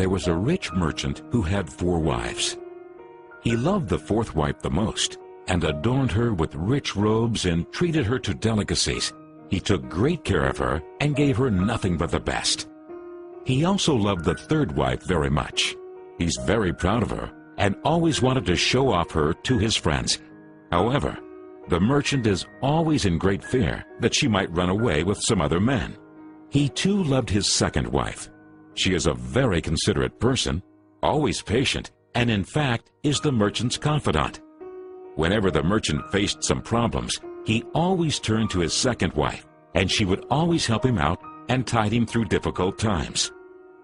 there was a rich merchant who had 4 wives. He loved the 4th wife the most, and adorned her with rich robes and treated her to delicacies. He took great care of her and gave her nothing but the best. He also loved the 3rd wife very much. He's very proud of her and always wanted to show off her to his friends. However, the merchant is always in great fear that she might run away with some other men. He too loved his 2nd wife. She is a very considerate person, always patient, and in fact is the merchant's confidant. Whenever the merchant faced some problems, he always turned to his 2nd wife, and she would always help him out and tide him through difficult times.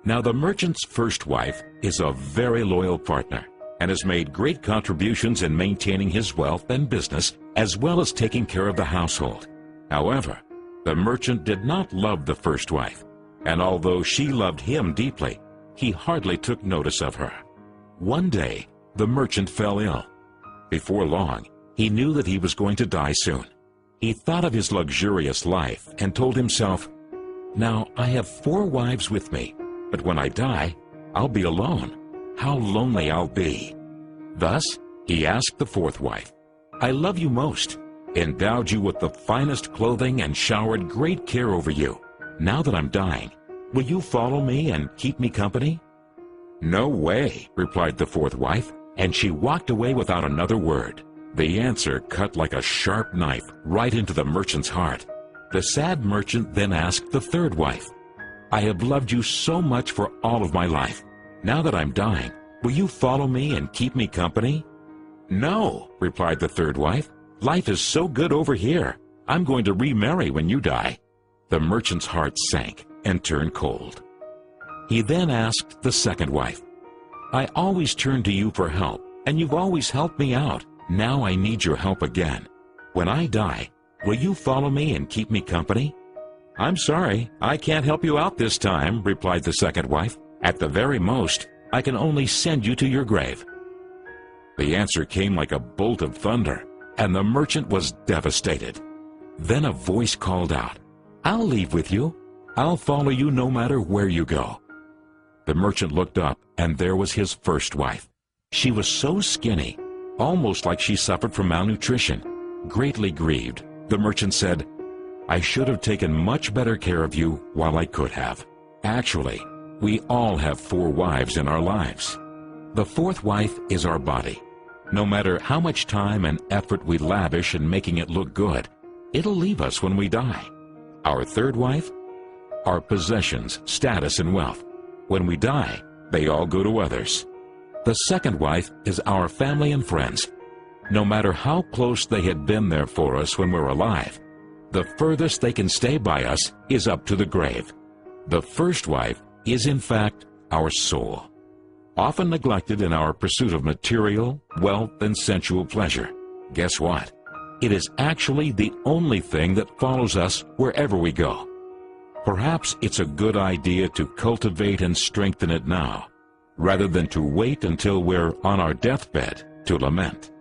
Now the merchant's 1st wife is a very loyal partner and has made great contributions in maintaining his wealth and business, as well as taking care of the household. However, the merchant did not love the 1st wife, and although she loved him deeply, he hardly took notice of her. One day, the merchant fell ill. Before long, he knew that he was going to die soon. He thought of his luxurious life and told himself, "Now I have 4 wives with me, but when I die, I'll be alone. How lonely I'll be." Thus, he asked the 4th wife, "I love you most, endowed you with the finest clothing and showered great care over you. Now that I'm dying, will you follow me and keep me company?" "No way," replied the 4th wife, and she walked away without another word. The answer cut like a sharp knife right into the merchant's heart. The sad merchant then asked the 3rd wife, "I have loved you so much for all of my life. Now that I'm dying, will you follow me and keep me company?" "No," replied the 3rd wife. "Life is so good over here. I'm going to remarry when you die." The merchant's heart sank and turned cold. He then asked the 2nd wife, "I always turn to you for help, and you've always helped me out. Now I need your help again. When I die, will you follow me and keep me company?" "I'm sorry, I can't help you out this time," replied the 2nd wife. "At the very most, I can only send you to your grave." The answer came like a bolt of thunder, and the merchant was devastated. Then a voice called out, "I'll leave with you. I'll follow you no matter where you go." The merchant looked up, and there was his 1st wife. She was so skinny, almost like she suffered from malnutrition. Greatly grieved, the merchant said, "I should have taken much better care of you while I could have." Actually, we all have 4 wives in our lives. The 4th wife is our body. No matter how much time and effort we lavish in making it look good, it'll leave us when we die. Our 3rd wife? Our possessions, status, and wealth. When we die, they all go to others. The 2nd wife is our family and friends. No matter how close they had been there for us when we're alive, the furthest they can stay by us is up to the grave. The 1st wife is in fact our soul, often neglected in our pursuit of material, wealth, and sensual pleasure. Guess what? It is actually the only thing that follows us wherever we go. Perhaps it's a good idea to cultivate and strengthen it now, rather than to wait until we're on our deathbed to lament.